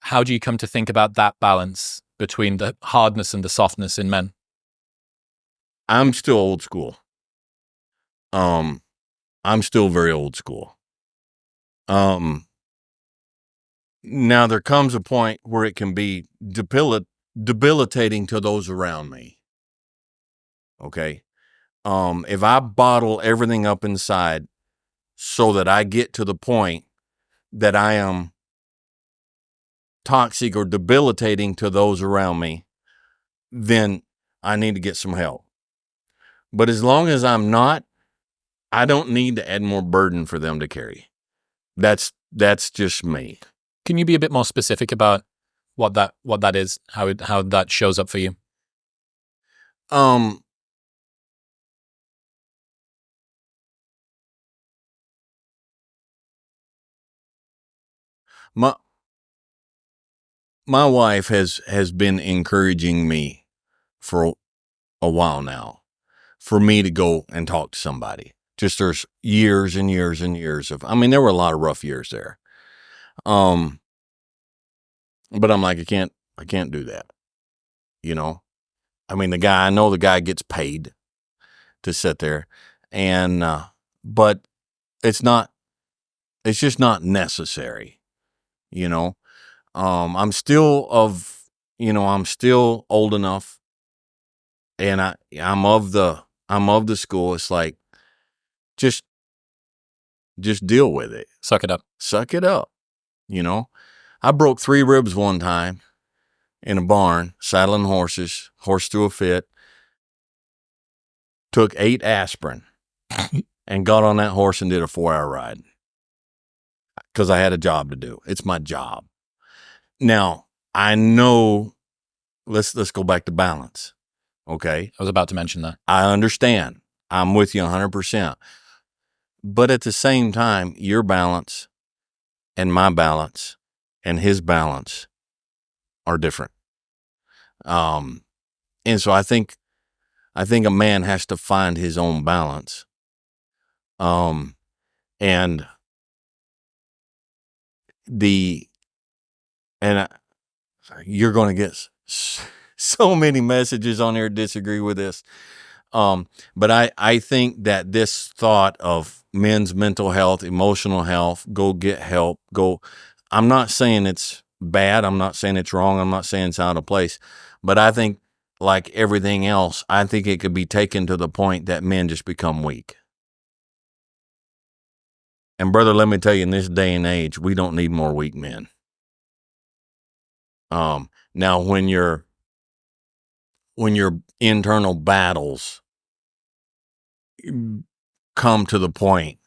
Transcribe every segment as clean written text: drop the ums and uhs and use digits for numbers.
how do you come to think about that balance between the hardness and the softness in men? I'm still old school. I'm still very old school. Now there comes a point where it can be debilitating to those around me. Okay. If I bottle everything up inside so that I get to the point that I am toxic or debilitating to those around me, then I need to get some help. But as long as I'm not, I don't need to add more burden for them to carry. That's just me. Can you be a bit more specific about what that is, how that shows up for you? My wife has been encouraging me for a while now for me to go and talk to somebody. Just there's years and years and years of, there were a lot of rough years there. But I'm like, I can't do that. I know the guy gets paid to sit there and, but it's just not necessary, I'm still old enough and I'm of the school. It's like, just deal with it. Suck it up. I broke 3 ribs one time in a barn, saddling horses, horse threw a fit, took 8 aspirin and got on that horse and did a 4-hour ride because I had a job to do. It's my job. Now, I know, let's go back to balance. Okay. I was about to mention that. I understand. I'm with you 100%. But at the same time, your balance and my balance and his balance are different. And so I think a man has to find his own balance. And you're going to get so many messages on here disagree with this. But I think that this thought of men's mental health, emotional health, go get help, I'm not saying it's bad. I'm not saying it's wrong. I'm not saying it's out of place, but I think like everything else, I think it could be taken to the point that men just become weak. And brother, let me tell you, in this day and age, we don't need more weak men. Now when your internal battles come to the point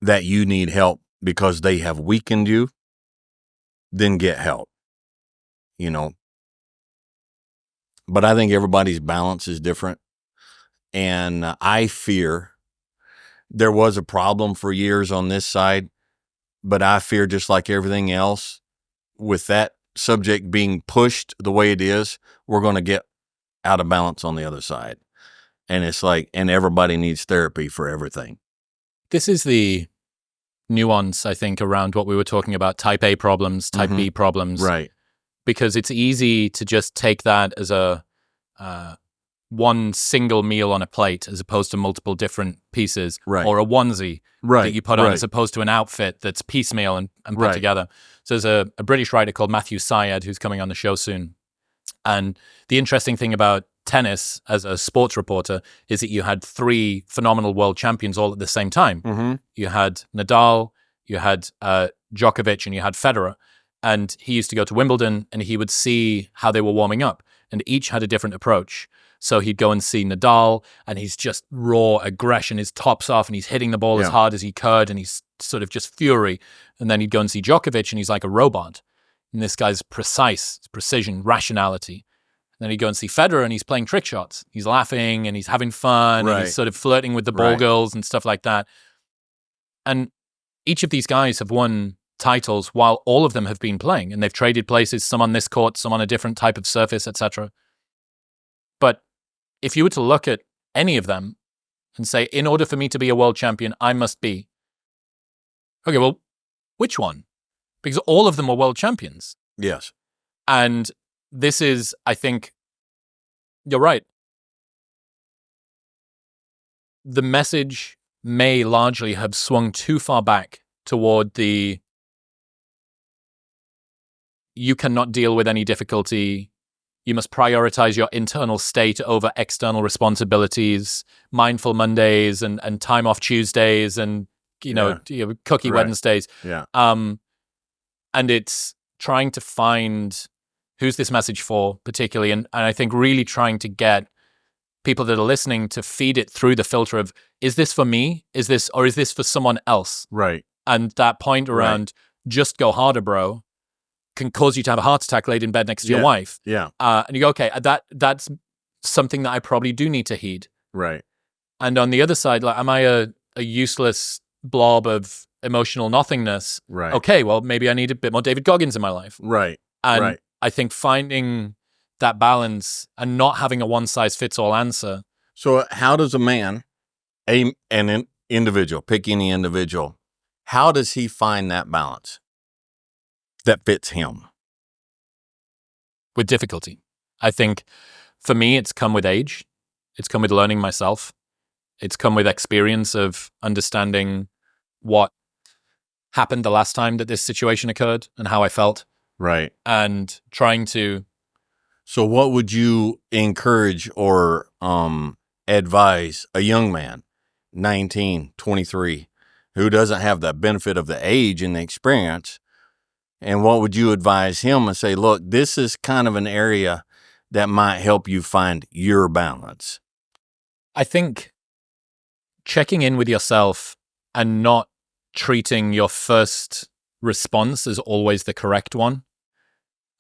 that you need help because they have weakened you, then get help, But I think everybody's balance is different. And I fear there was a problem for years on this side, but I fear just like everything else, with that subject being pushed the way it is, we're going to get out of balance on the other side. And it's like, and everybody needs therapy for everything. This is the nuance, I think, around what we were talking about, type A problems, type B problems. Right. Because it's easy to just take that as a one single meal on a plate as opposed to multiple different pieces. Right. Or a onesie that you put on as opposed to an outfit that's piecemeal and put together. So there's a British writer called Matthew Syed who's coming on the show soon. And the interesting thing about tennis as a sports reporter is that you had 3 phenomenal world champions all at the same time. Mm-hmm. You had Nadal, you had Djokovic, and you had Federer. And he used to go to Wimbledon and he would see how they were warming up. And each had a different approach. So he'd go and see Nadal and he's just raw aggression, his top's off and he's hitting the ball as hard as he could and he's sort of just fury. And then he'd go and see Djokovic and he's like a robot. And this guy's precise, precision, rationality. And then he'd go and see Federer and he's playing trick shots. He's laughing and he's having fun and he's sort of flirting with the ball girls and stuff like that. And each of these guys have won titles while all of them have been playing, and they've traded places, some on this court, some on a different type of surface, etc. But if you were to look at any of them and say, in order for me to be a world champion, I must be, okay, well, which one? Because all of them were world champions. Yes. And this is, I think, you're right. The message may largely have swung too far back toward the you cannot deal with any difficulty. You must prioritize your internal state over external responsibilities, mindful Mondays and time off Tuesdays and, cookie Right. Wednesdays. Yeah. And it's trying to find who's this message for particularly. And I think really trying to get people that are listening to feed it through the filter of, is this for me? Is this for someone else? Right. And that point around just go harder, bro, can cause you to have a heart attack laid in bed next to your wife. Yeah. And you go, okay, that's something that I probably do need to heed. Right. And on the other side, like, am I a useless blob of emotional nothingness? Right. Okay, well, maybe I need a bit more David Goggins in my life. Right. And right. I think finding that balance and not having a one-size-fits-all answer. So how does a man, an individual, pick any individual, how does he find that balance that fits him? With difficulty. I think for me, it's come with age. It's come with learning myself. It's come with experience of understanding what happened the last time that this situation occurred and how I felt. Right. And trying to. So what would you encourage or advise a young man, 19, 23, who doesn't have the benefit of the age and the experience? And what would you advise him and say, look, this is kind of an area that might help you find your balance? I think checking in with yourself and not treating your first response as always the correct one.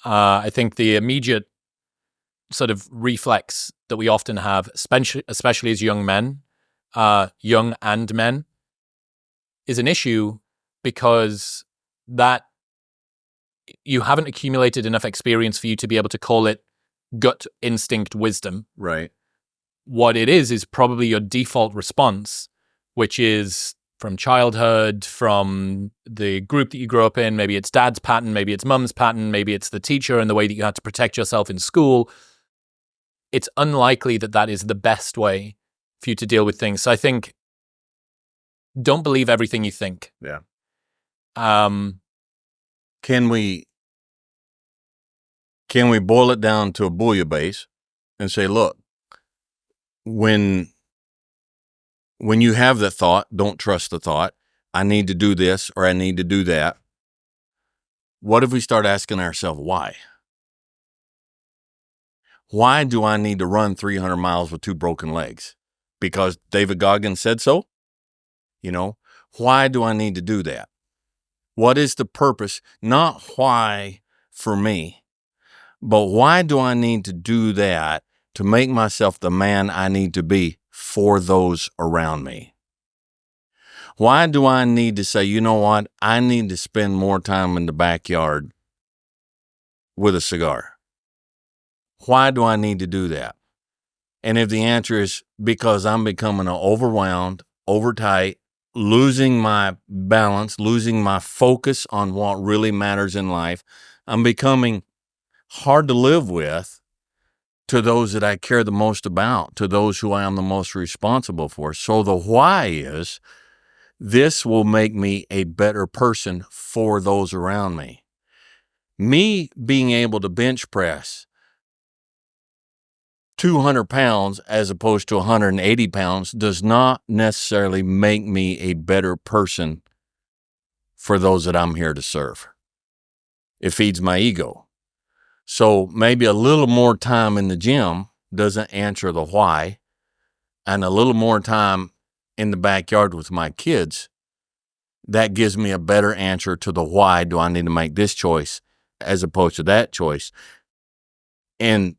I think the immediate sort of reflex that we often have, especially as young men, young and men, is an issue because that you haven't accumulated enough experience for you to be able to call it gut instinct wisdom. Right. What it is probably your default response, which is from childhood, from the group that you grew up in. Maybe it's dad's pattern, maybe it's mum's pattern, maybe it's the teacher and the way that you had to protect yourself in school. It's unlikely that that is the best way for you to deal with things. So I think don't believe everything you think. Yeah. Can we boil it down to a bouillabaisse and say, look, when you have that thought, don't trust the thought. I need to do this or I need to do that. What if we start asking ourselves why? Why do I need to run 300 miles with 2 broken legs? Because David Goggins said so? Why do I need to do that? What is the purpose? Not why for me, but why do I need to do that to make myself the man I need to be for those around me? Why do I need to say, you know what? I need to spend more time in the backyard with a cigar. Why do I need to do that? And if the answer is because I'm becoming overwhelmed, overtight, losing my balance, losing my focus on what really matters in life, I'm becoming hard to live with to those that I care the most about, to those who I am the most responsible for. So the why is, this will make me a better person for those around me. Me being able to bench press 200 pounds as opposed to 180 pounds does not necessarily make me a better person for those that I'm here to serve. It feeds my ego. So maybe a little more time in the gym doesn't answer the why, and a little more time in the backyard with my kids, that gives me a better answer to the why do I need to make this choice as opposed to that choice. And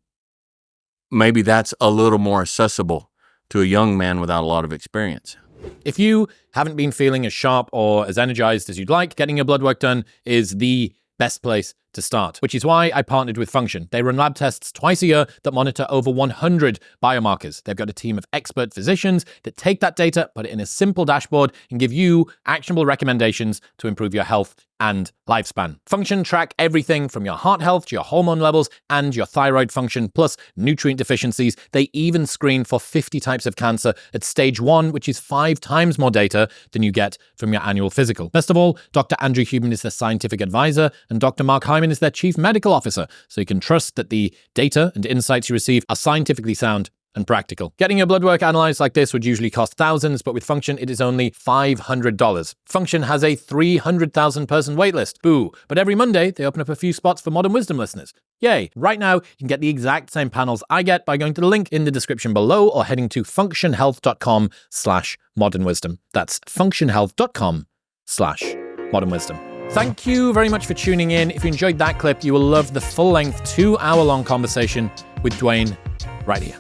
maybe that's a little more accessible to a young man without a lot of experience. If you haven't been feeling as sharp or as energized as you'd like, getting your blood work done is the best place to start, which is why I partnered with Function. They run lab tests twice a year that monitor over 100 biomarkers. They've got a team of expert physicians that take that data, put it in a simple dashboard, and give you actionable recommendations to improve your health and lifespan. Function track everything from your heart health to your hormone levels and your thyroid function, plus nutrient deficiencies. They even screen for 50 types of cancer at stage 1, which is 5 times more data than you get from your annual physical. Best of all, Dr. Andrew Huberman is their scientific advisor and Dr. Mark Hyman is their chief medical officer, so you can trust that the data and insights you receive are scientifically sound and practical. Getting your blood work analyzed like this would usually cost thousands, but with Function, it is only $500. Function has a 300,000 person waitlist. Boo. But every Monday, they open up a few spots for Modern Wisdom listeners. Yay. Right now, you can get the exact same panels I get by going to the link in the description below or heading to functionhealth.com/modernwisdom. That's functionhealth.com/modernwisdom. Thank you very much for tuning in. If you enjoyed that clip, you will love the full-length 2-hour-long conversation with Dewayne right here.